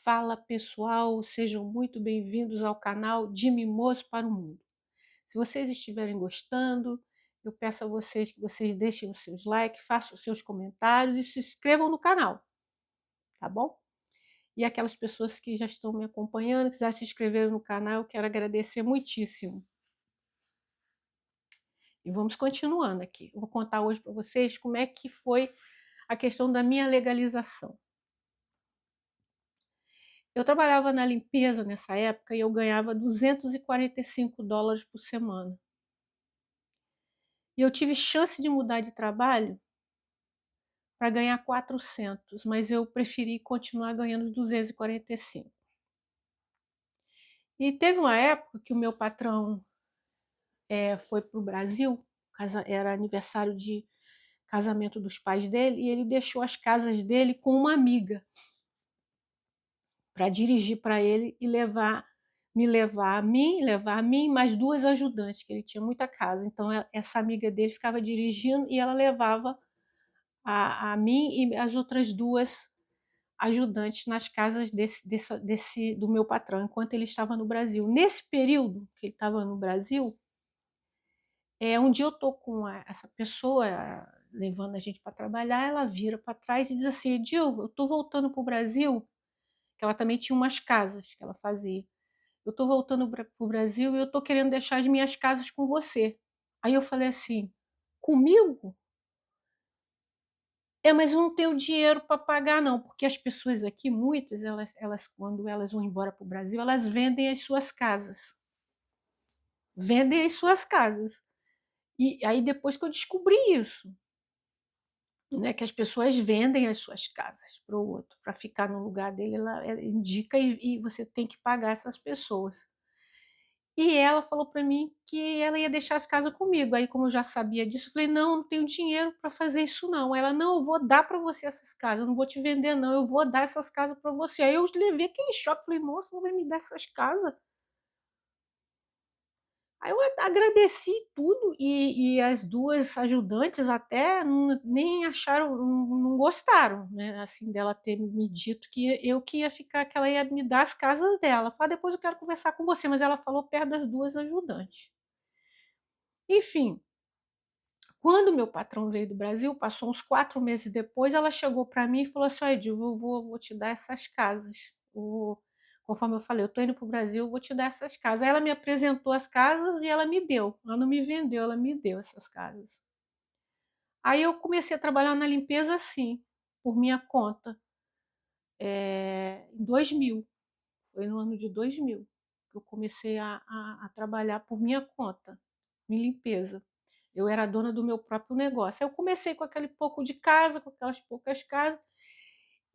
Fala pessoal, sejam muito bem-vindos ao canal de Mimoso para o Mundo. Se vocês estiverem gostando, eu peço a vocês que vocês deixem os seus likes, façam os seus comentários e se inscrevam no canal, tá bom? E aquelas pessoas que já estão me acompanhando, que já se inscreveram no canal, eu quero agradecer muitíssimo. E vamos continuando aqui. Eu vou contar hoje para vocês como é que foi a questão da minha legalização. Eu trabalhava na limpeza nessa época e eu ganhava US$ 245 por semana. E eu tive chance de mudar de trabalho para ganhar 400, mas eu preferi continuar ganhando os 245. E teve uma época que o meu patrão foi para o Brasil, era aniversário de casamento dos pais dele, e ele deixou as casas dele com uma amiga para dirigir para ele e levar a mim mais duas ajudantes, que ele tinha muita casa. Então essa amiga dele ficava dirigindo e ela levava a mim e as outras duas ajudantes nas casas do meu patrão, enquanto ele estava no Brasil. Nesse período que ele estava no Brasil, um dia eu estou com essa pessoa levando a gente para trabalhar, ela vira para trás e diz assim: Edilva, eu estou voltando para o Brasil, que ela também tinha umas casas que ela fazia. Eu estou voltando para o Brasil e eu estou querendo deixar as minhas casas com você. Aí eu falei assim: comigo? Mas eu não tenho dinheiro para pagar não, porque as pessoas aqui, muitas, elas quando elas vão embora para o Brasil, elas vendem as suas casas. Vendem as suas casas. E aí depois que eu descobri isso, né, que as pessoas vendem as suas casas para o outro, para ficar no lugar dele, ela indica e você tem que pagar essas pessoas. E ela falou para mim que ela ia deixar as casas comigo. Aí, como eu já sabia disso, eu falei: "Não, não tenho dinheiro para fazer isso não". Ela: "Não, eu vou dar para você essas casas, eu não vou te vender não, eu vou dar essas casas para você". Aí eu levei aquele choque, falei: "Nossa, ela vai me dar essas casas?". Aí eu agradeci tudo e as 2 ajudantes até nem acharam, não gostaram, né, assim, dela ter me dito que ia ficar, que ela ia me dar as casas dela. Fala: "Depois eu quero conversar com você", mas ela falou perto das 2 ajudantes. Enfim, quando meu patrão veio do Brasil, passou uns 4 meses depois, ela chegou para mim e falou assim: "Ó, Edil, eu vou te dar essas casas. Conforme eu falei, eu estou indo para o Brasil, eu vou te dar essas casas". Aí ela me apresentou as casas e ela me deu. Ela não me vendeu, ela me deu essas casas. Aí eu comecei a trabalhar na limpeza assim, por minha conta, em 2000, foi no ano de 2000 que eu comecei a trabalhar por minha conta, em limpeza. Eu era dona do meu próprio negócio. Aí eu comecei com aquele pouco de casa, com aquelas poucas casas,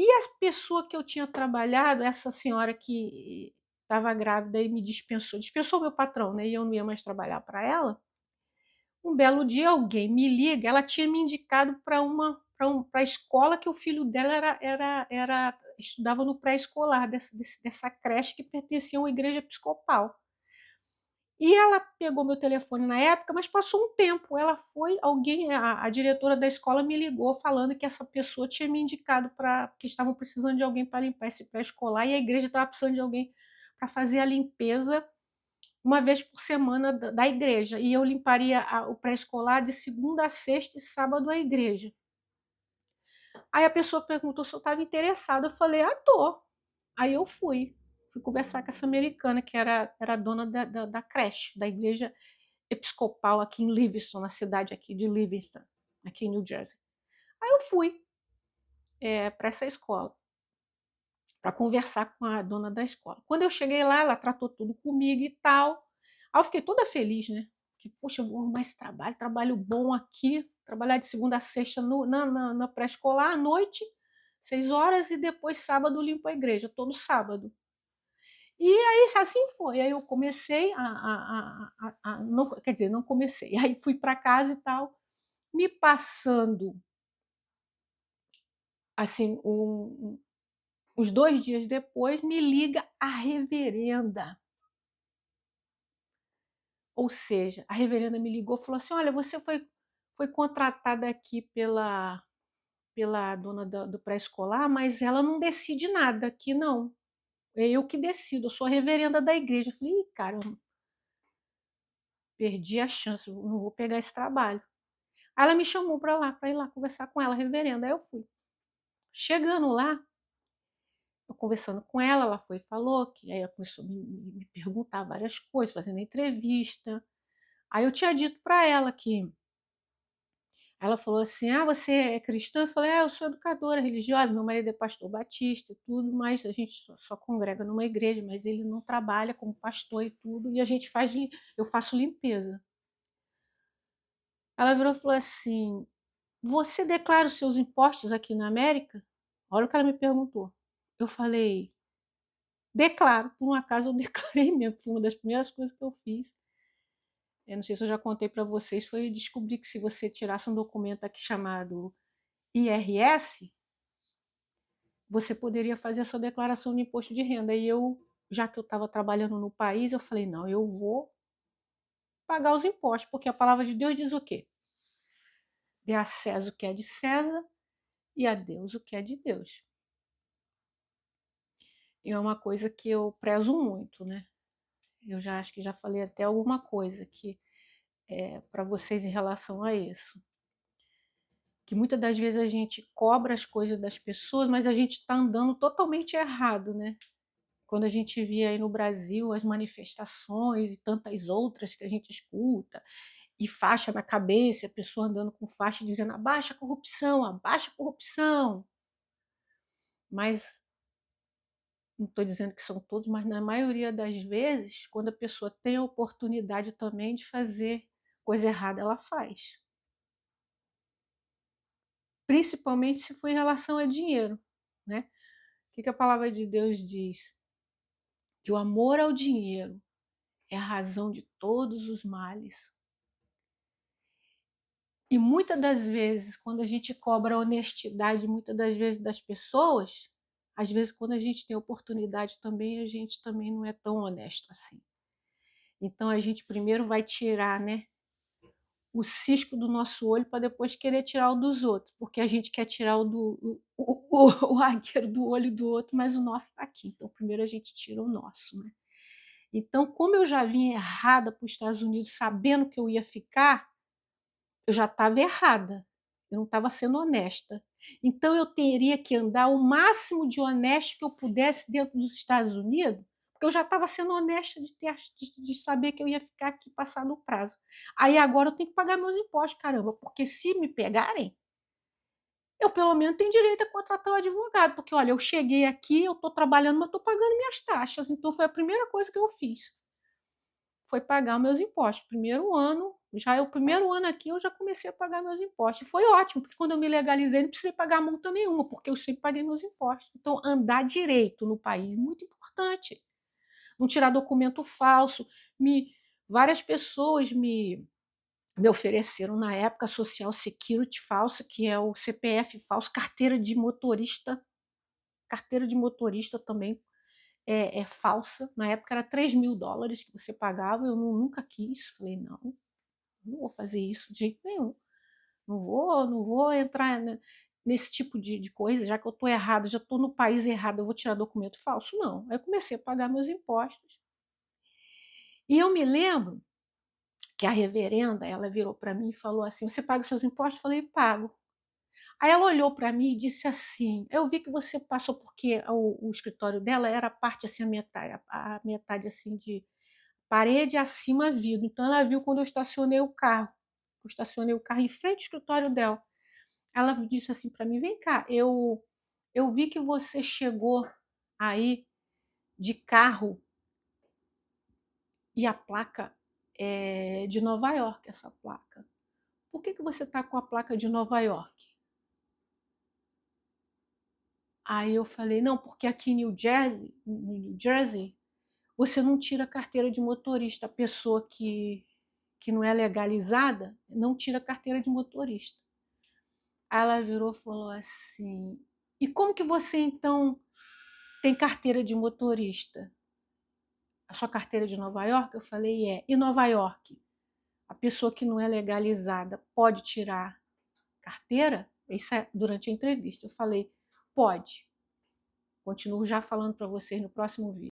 e as pessoa que eu tinha trabalhado, essa senhora que estava grávida e me dispensou meu patrão, né, e eu não ia mais trabalhar para ela. Um belo dia alguém me liga, ela tinha me indicado para a escola que o filho dela estudava no pré-escolar dessa creche que pertencia a uma igreja episcopal. E ela pegou meu telefone na época, mas passou um tempo, ela foi alguém a diretora da escola me ligou falando que essa pessoa tinha me indicado para que estavam precisando de alguém para limpar esse pré-escolar e a igreja estava precisando de alguém para fazer a limpeza uma vez por semana da igreja, e eu limparia o pré-escolar de segunda a sexta e sábado a igreja. Aí a pessoa perguntou se eu estava interessada, eu falei: "Ah, tô". Aí eu fui conversar com essa americana que era dona da creche, da igreja episcopal aqui em Livingston, na cidade aqui de Livingston, aqui em New Jersey. Aí eu fui, para essa escola, para conversar com a dona da escola. Quando eu cheguei lá, ela tratou tudo comigo e tal. Aí eu fiquei toda feliz, né, que: "Poxa, eu vou arrumar esse trabalho, trabalho bom aqui, trabalhar de segunda a sexta no na pré-escolar à noite, 6 horas, e depois sábado limpo a igreja, todo sábado". E aí assim foi, aí eu comecei não, quer dizer, não comecei, aí fui para casa e tal, me passando, assim, uns 2 dias depois, me liga a reverenda. Ou seja, a reverenda me ligou e falou assim: "Olha, você foi contratada aqui pela dona do pré-escolar, mas ela não decide nada aqui não". é eu que decido, eu sou a reverenda da igreja. Eu falei: "Ih, caramba, perdi a chance, eu não vou pegar esse trabalho". Aí ela me chamou para ir lá conversar com ela, reverenda, aí eu fui. Chegando lá, eu conversando com ela foi e falou que aí ela começou a me perguntar várias coisas, fazendo entrevista. Aí eu tinha dito para ela que ela falou assim: "Ah, você é cristã?" Eu falei: "É, eu sou educadora religiosa, meu marido é pastor batista e tudo, mas a gente só congrega numa igreja, mas ele não trabalha como pastor e tudo, e a gente faz eu faço limpeza". Ela virou e falou assim: "Você declara os seus impostos aqui na América?" Olha o que ela me perguntou. Eu falei: "Declaro", por um acaso eu declarei mesmo, foi uma das primeiras coisas que eu fiz. Eu não sei se eu já contei para vocês, foi descobrir que se você tirasse um documento aqui chamado IRS, você poderia fazer a sua declaração de imposto de renda. E eu, já que eu estava trabalhando no país, eu falei: "Não, eu vou pagar os impostos", porque a palavra de Deus diz o quê? Dê a César o que é de César e a Deus o que é de Deus. E é uma coisa que eu prezo muito, né. Eu já acho que já falei até alguma coisa que para vocês em relação a isso. Que muitas das vezes a gente cobra as coisas das pessoas, mas a gente está andando totalmente errado, né. Quando a gente vê aí no Brasil as manifestações e tantas outras que a gente escuta, e faixa na cabeça, a pessoa andando com faixa dizendo: abaixa a corrupção. Mas não estou dizendo que são todos, mas na maioria das vezes, quando a pessoa tem a oportunidade também de fazer coisa errada, ela faz. Principalmente se for em relação a dinheiro, né. O que a palavra de Deus diz? Que o amor ao dinheiro é a razão de todos os males. E muitas das vezes, quando a gente cobra a honestidade, muitas das vezes das pessoas, às vezes quando a gente tem oportunidade também, a gente também não é tão honesto assim. Então a gente primeiro vai tirar, né, o cisco do nosso olho para depois querer tirar o dos outros, porque a gente quer tirar o arqueiro do olho do outro, mas o nosso está aqui. Então primeiro a gente tira o nosso, né. Então, como eu já vim errada para os Estados Unidos sabendo que eu ia ficar, eu já estava errada, eu não estava sendo honesta. Então eu teria que andar o máximo de honesto que eu pudesse dentro dos Estados Unidos, porque eu já estava sendo honesta de saber que eu ia ficar aqui passado o prazo. Aí agora eu tenho que pagar meus impostos, caramba, porque se me pegarem, eu pelo menos tenho direito a contratar um advogado, porque olha, eu cheguei aqui, eu estou trabalhando, mas estou pagando minhas taxas, então foi a primeira coisa que eu fiz. Foi pagar meus impostos. Primeiro ano, já é o primeiro ano aqui, eu já comecei a pagar meus impostos. E foi ótimo, porque quando eu me legalizei, não precisei pagar multa nenhuma, porque eu sempre paguei meus impostos. Então, andar direito no país, muito importante. Não tirar documento falso. Várias pessoas me ofereceram na época Social Security falso, que é o CPF falso, carteira de motorista também é falsa. Na época era $3.000 que você pagava, eu nunca quis. Falei: "Não, não vou fazer isso de jeito nenhum. Não vou entrar nesse tipo de coisa, já que eu estou errada, já estou no país errado, eu vou tirar documento falso? Não". Aí eu comecei a pagar meus impostos. E eu me lembro que a reverenda, ela virou para mim e falou assim: "Você paga os seus impostos?" Eu falei: "Pago". Aí ela olhou para mim e disse assim: "Eu vi que você passou", porque o escritório dela era a parte assim, a metade assim de parede, acima vidro. Então ela viu quando eu estacionei o carro. Eu estacionei o carro em frente ao escritório dela. Ela disse assim para mim: "Vem cá, eu vi que você chegou aí de carro e a placa é de Nova York, essa placa. Por que você está com a placa de Nova York?" Aí eu falei: "Não, porque aqui em New Jersey, você não tira carteira de motorista. A pessoa que não é legalizada não tira carteira de motorista". Aí ela virou e falou assim: "E como que você então tem carteira de motorista? A sua carteira é de Nova York?" Eu falei: "É". "E Nova York, a pessoa que não é legalizada pode tirar carteira?" Isso é durante a entrevista. Eu falei: "Pode, continuo já falando para vocês no próximo vídeo.